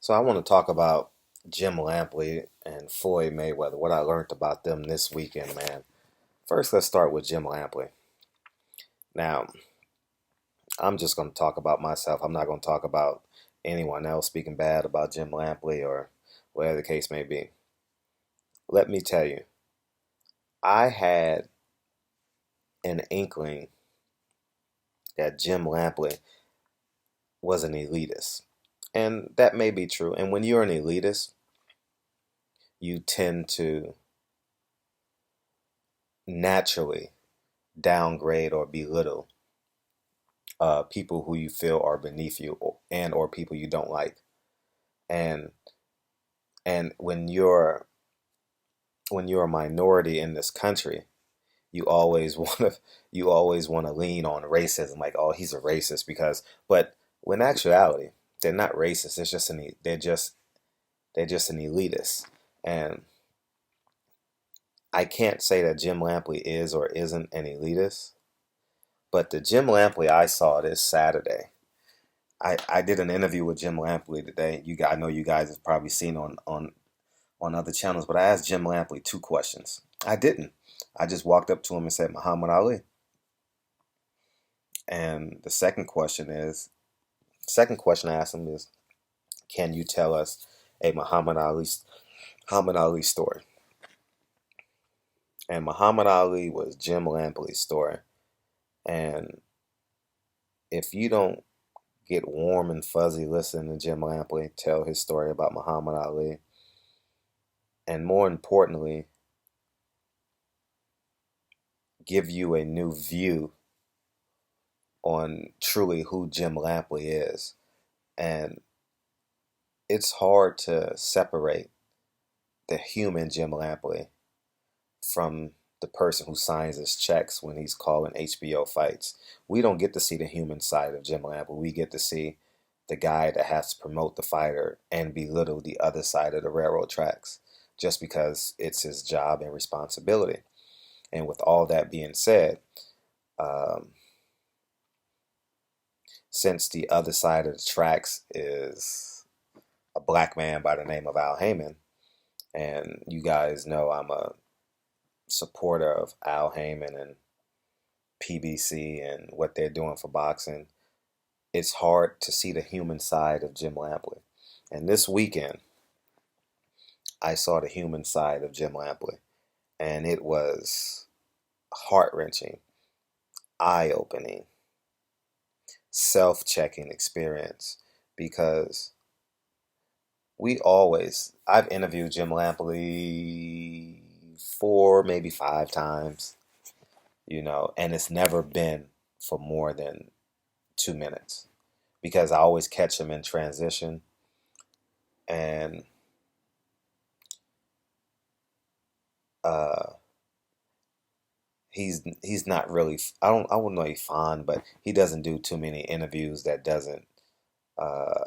So I want to talk about Jim Lampley and Floyd Mayweather, what I learned about them this weekend, man. First, let's start with Jim Lampley. Now, I'm just going to talk about myself. I'm not going to talk about anyone else speaking bad about Jim Lampley or whatever the case may be. Let me tell you, I had an inkling that Jim Lampley was an elitist. And that may be true. And when you're an elitist, you tend to naturally downgrade or belittle people who you feel are beneath you or people you don't like. And and when you're a minority in this country, you always want to lean on racism, like, oh, he's a racist but when actuality they're not racist. It's just they're just an elitist. And I can't say that Jim Lampley is or isn't an elitist, but the Jim Lampley I saw this Saturday, I did an interview with Jim Lampley today. I know you guys have probably seen on other channels, but I asked Jim Lampley two questions. I didn't. I just walked up to him and said, Muhammad Ali. And the second question I asked him is, can you tell us a Muhammad Ali story? And Muhammad Ali was Jim Lampley's story. And if you don't get warm and fuzzy listening to Jim Lampley tell his story about Muhammad Ali, and more importantly, give you a new view on truly who Jim Lampley is. And it's hard to separate the human Jim Lampley from the person who signs his checks when he's calling HBO fights. We don't get to see the human side of Jim Lampley. We get to see the guy that has to promote the fighter and belittle the other side of the railroad tracks just because it's his job and responsibility. And with all that being said, um, since the other side of the tracks is a black man by the name of Al Heyman, and you guys know I'm a supporter of Al Heyman and PBC and what they're doing for boxing, it's hard to see the human side of Jim Lampley. And this weekend, I saw the human side of Jim Lampley, and it was heart wrenching, eye opening, self checking experience because I've interviewed Jim Lampley four, maybe five times, and it's never been for more than 2 minutes because I always catch him in transition. And uh, he's not really, I wouldn't know he's fond, but he doesn't do too many interviews uh,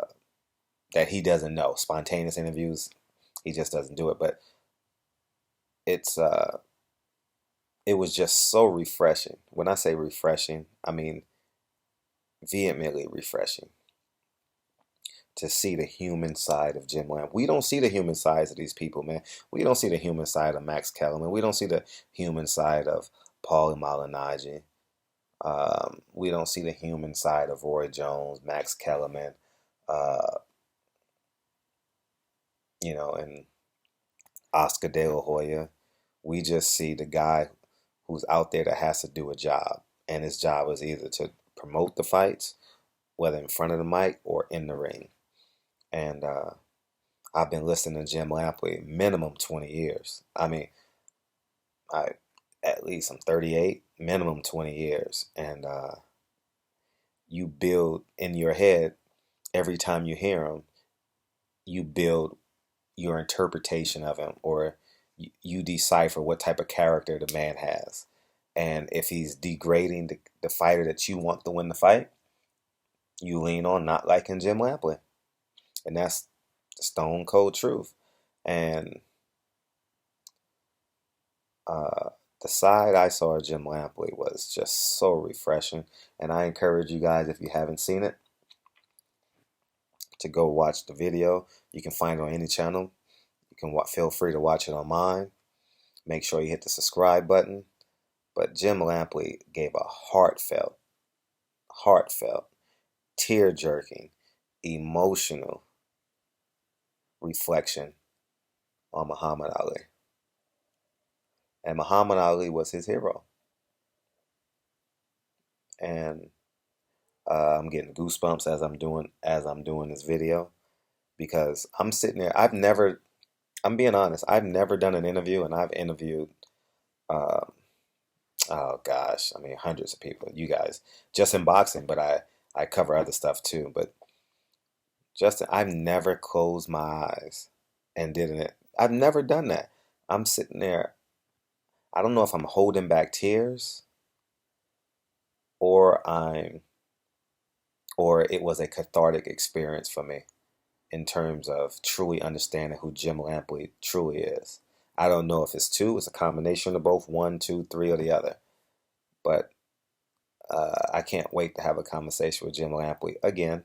that he doesn't know. Spontaneous interviews, he just doesn't do it. But it's it was just so refreshing. When I say refreshing, I mean vehemently refreshing to see the human side of Jim Lamb. We don't see the human sides of these people, man. We don't see the human side of Max Kellerman. We don't see the human side of Paulie Malignaggi. We don't see the human side of Roy Jones, Max Kellerman, uh, and Oscar De La Hoya. We just see the guy who's out there that has to do a job. And his job is either to promote the fights, whether in front of the mic or in the ring. And I've been listening to Jim Lampley minimum 20 years. I mean, I at least I'm 38, minimum 20 years. And you build in your head every time you hear him, you build your interpretation of him, or you decipher what type of character the man has. And if he's degrading the fighter that you want to win the fight, you lean on not liking Jim Lampley. And that's the stone cold truth. And uh, the side I saw of Jim Lampley was just so refreshing. And I encourage you guys, if you haven't seen it, to go watch the video. You can find it on any channel. You can feel free to watch it on mine. Make sure you hit the subscribe button. But Jim Lampley gave a heartfelt, tear-jerking, emotional reflection on Muhammad Ali. And Muhammad Ali was his hero. And I'm getting goosebumps as I'm doing this video because I'm sitting there. I'm being honest. I've never done an interview, and I've interviewed, uh, oh gosh, I mean hundreds of people. You guys, just in boxing, but I cover other stuff too. But Justin, I've never closed my eyes and didn't it. I've never done that. I'm sitting there. I don't know if I'm holding back tears or or it was a cathartic experience for me in terms of truly understanding who Jim Lampley truly is. I don't know if it's two, it's a combination of both, one, two, three, or the other. But I can't wait to have a conversation with Jim Lampley again,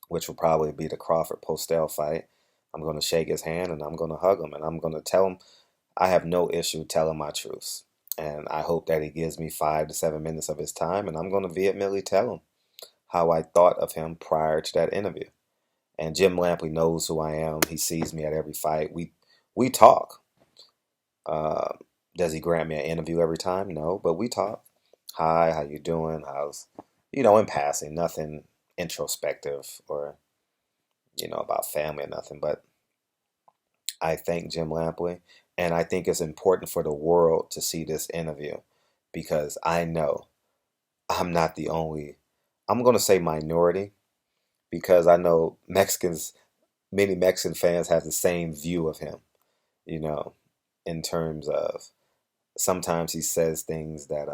which will probably be the Crawford Postell fight. I'm going to shake his hand and I'm going to hug him and I'm going to tell him I have no issue telling my truths. And I hope that he gives me 5 to 7 minutes of his time, and I'm going to vehemently tell him how I thought of him prior to that interview. And Jim Lampley knows who I am. He sees me at every fight. We talk. Uh, does he grant me an interview every time? No, but we talk. Hi, how you doing? How's, in passing, nothing introspective or, about family or nothing. But I thank Jim Lampley, and I think it's important for the world to see this interview because I know I'm not the only, I'm going to say minority, because I know many Mexican fans have the same view of him, you know, in terms of sometimes he says things that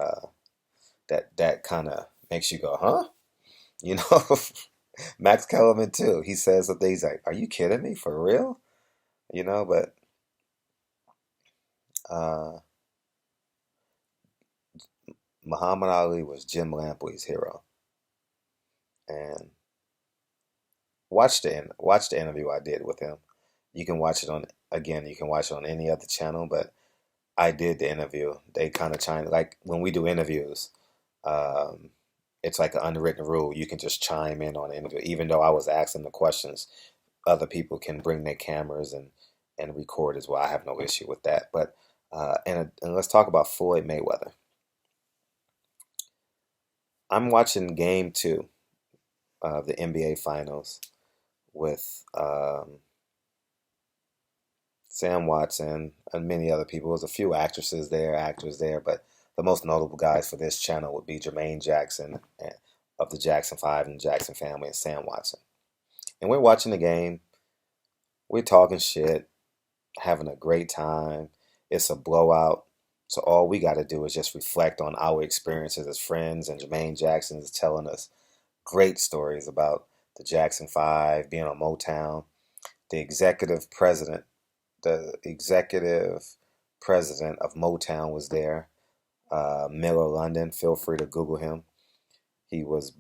kind of makes you go, huh? You know, Max Kellerman too. He says some things like, "Are you kidding me? For real?" But uh, Muhammad Ali was Jim Lampley's hero, and watch the interview I did with him. You can watch it on again. You can watch it on any other channel, but I did the interview. They kind of chime like when we do interviews. Um, it's like an unwritten rule. You can just chime in on the interview, even though I was asking the questions. Other people can bring their cameras and record as well. I have no issue with that. But and let's talk about Floyd Mayweather. I'm watching Game Two of the NBA Finals with Sam Watson and many other people. There's a few actors there, but the most notable guys for this channel would be Jermaine Jackson of the Jackson Five and Jackson family, and Sam Watson. And we're watching the game. We're talking shit, having a great time. It's a blowout. So all we got to do is just reflect on our experiences as friends. And Jermaine Jackson is telling us great stories about the Jackson Five, being on Motown. The executive president, the executive president of Motown was there. Miller London, feel free to Google him. He was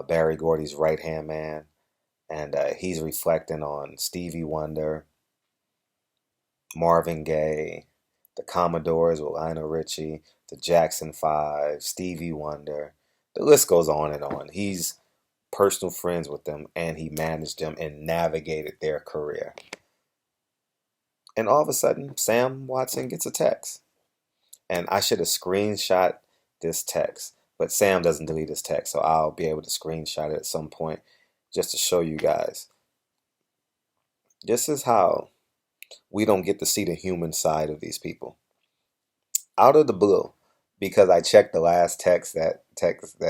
Barry Gordy's right hand man. And he's reflecting on Stevie Wonder, Marvin Gaye, the Commodores with Lionel Richie, the Jackson Five, Stevie Wonder. The list goes on and on. He's personal friends with them, and he managed them and navigated their career. And all of a sudden, Sam Watson gets a text. And I should have screenshot this text. But Sam doesn't delete his text, so I'll be able to screenshot it at some point just to show you guys. This is how we don't get to see the human side of these people. Out of the blue, because I checked the last that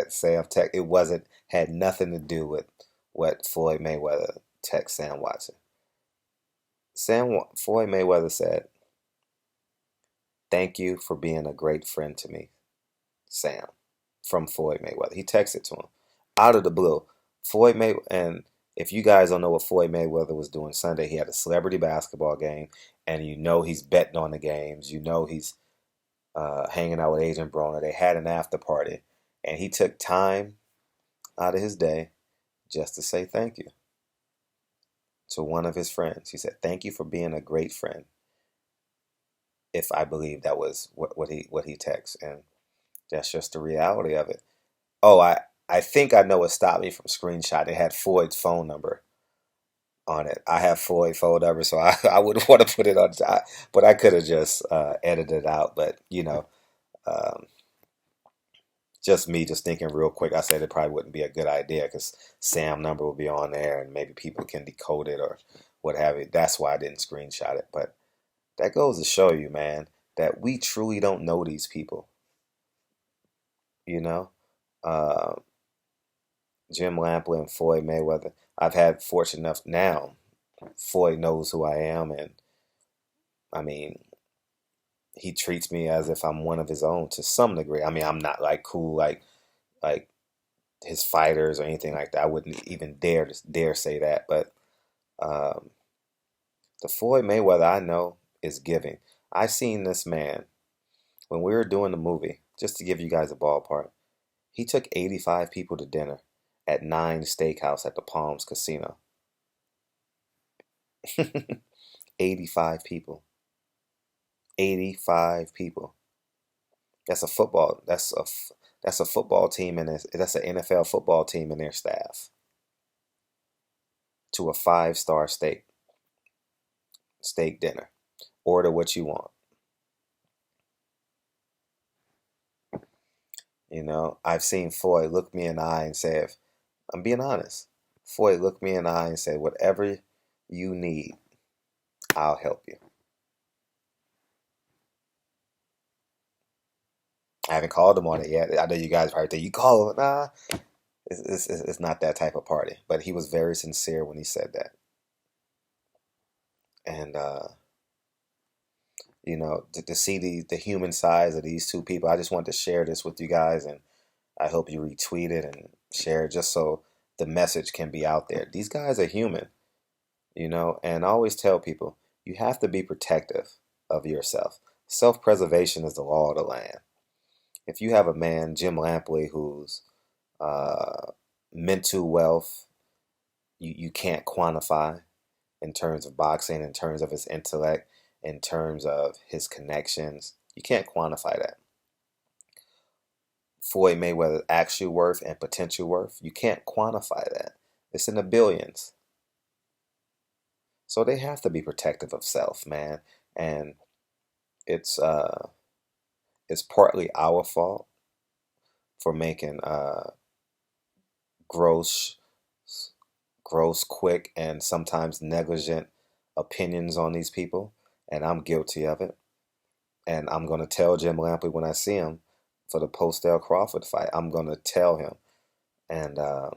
Sam text, it had nothing to do with what Floyd Mayweather text Sam Watson. Floyd Mayweather said, "Thank you for being a great friend to me, Sam," from Floyd Mayweather. He texted to him out of the blue. Floyd Mayweather, and if you guys don't know what Floyd Mayweather was doing Sunday, he had a celebrity basketball game, and he's betting on the games. He's hanging out with Adrian Broner. They had an after party, and he took time out of his day just to say thank you. to one of his friends. He said, "Thank you for being a great friend." If I believe that was what he texted, and that's just the reality of it. Oh, I think I know what stopped me from screenshot. It had Floyd's phone number on it. I have Floyd's phone number, so I wouldn't want to put it on top, but I could have just edited it out. But um, just me just thinking real quick, I said it probably wouldn't be a good idea because Sam number will be on there and maybe people can decode it or what have you. That's why I didn't screenshot it. But that goes to show you, man, that we truly don't know these people. You know, uh, Jim Lampley and Floyd Mayweather. I've had fortune enough now. Floyd knows who I am, and I mean, he treats me as if I'm one of his own to some degree. I mean, I'm not like cool like his fighters or anything like that. I wouldn't even dare say that. But um, the Floyd Mayweather I know is giving. I seen this man when we were doing the movie. Just to give you guys a ballpark, he took 85 people to dinner at Nine Steakhouse at the Palms Casino. 85 people. 85 people. That's a football. That's a football team and that's an NFL football team and their staff to a five-star steak dinner. Order what you want. I've seen Floyd look me in the eye and say, if I'm being honest, Floyd looked me in the eye and said, whatever you need, I'll help you. I haven't called him on it yet. I know you guys probably think you call him. Nah, it's not that type of party. But he was very sincere when he said that. And, to see the human size of these two people, I just wanted to share this with you guys. And I hope you retweet it and share it just so the message can be out there. These guys are human, and I always tell people you have to be protective of yourself. Self-preservation is the law of the land. If you have a man, Jim Lampley, whose mental wealth you can't quantify in terms of boxing, in terms of his intellect, in terms of his connections, you can't quantify that. Floyd Mayweather's actual worth and potential worth, you can't quantify that. It's in the billions. So they have to be protective of self, man. And it's uh it's partly our fault for making gross quick and sometimes negligent opinions on these people, and I'm guilty of it. And I'm gonna tell Jim Lampley when I see him for the Postell Crawford fight. I'm gonna tell him, and uh,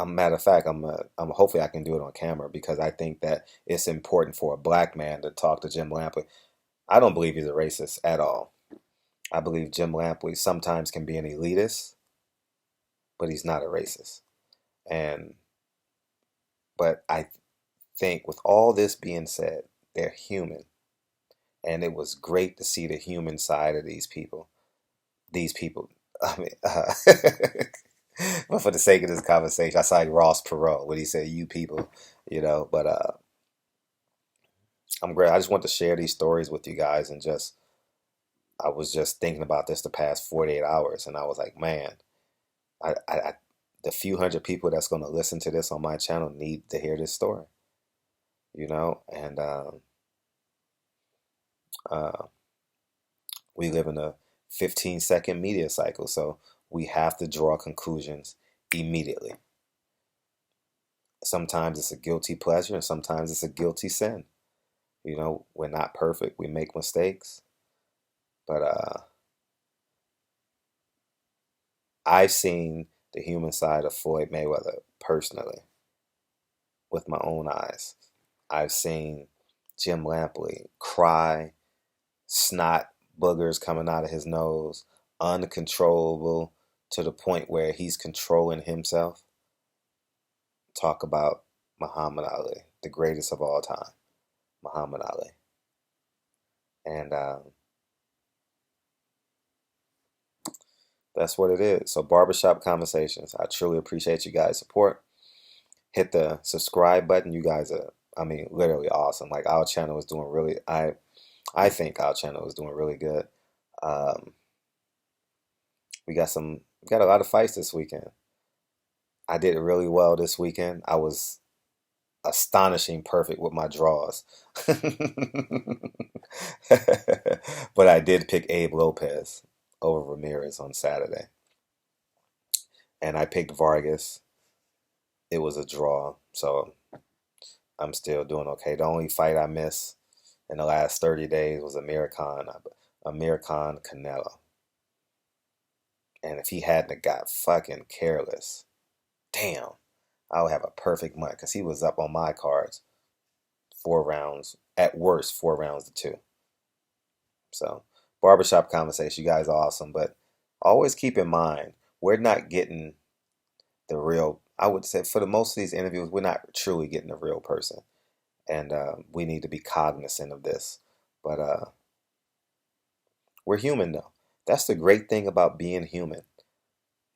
matter of fact, I'm hopefully I can do it on camera because I think that it's important for a black man to talk to Jim Lampley. I don't believe he's a racist at all. I believe Jim Lampley sometimes can be an elitist, but he's not a racist. And but I think with all this being said, they're human, and it was great to see the human side of these people. These people, I mean, but for the sake of this conversation, I saw like Ross Perot when he said "you people," But I'm great. I just want to share these stories with you guys, and I was just thinking about this the past 48 hours, and I was like, man, I the few hundred people that's going to listen to this on my channel need to hear this story, and uh, we live in a 15-second media cycle, so we have to draw conclusions immediately. Sometimes it's a guilty pleasure, and sometimes it's a guilty sin. We're not perfect. We make mistakes, but I've seen the human side of Floyd Mayweather personally with my own eyes. I've seen Jim Lampley cry, snot boogers coming out of his nose, uncontrollable to the point where he's controlling himself. Talk about Muhammad Ali, the greatest of all time, Muhammad Ali. And that's what it is. So, Barbershop Conversations. I truly appreciate you guys' support. hit the subscribe button. You guys are, I mean, literally awesome. Like our channel is doing really, I think our channel is doing really good. Um, we got a lot of fights this weekend. I did really well this weekend. I was astonishing perfect with my draws. But I did pick Abe Lopez over Ramirez on Saturday. And I picked Vargas. It was a draw. So I'm still doing okay. The only fight I missed in the last 30 days was Amir Khan Canelo. And if he hadn't got fucking careless, damn, I would have a perfect month because he was up on my cards 4 rounds, at worst, 4 rounds to two. So, barbershop conversation, you guys are awesome, but always keep in mind, we're not getting the real, I would say for the most of these interviews, we're not truly getting the real person. And we need to be cognizant of this. But we're human though. That's the great thing about being human.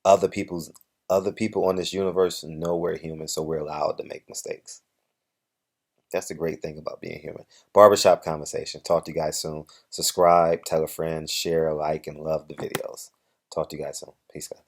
Other people's other people on this universe know we're human, so we're allowed to make mistakes. That's the great thing about being human. Barbershop conversation. Talk to you guys soon. Subscribe, tell a friend, share, like, and love the videos. Talk to you guys soon. Peace, guys.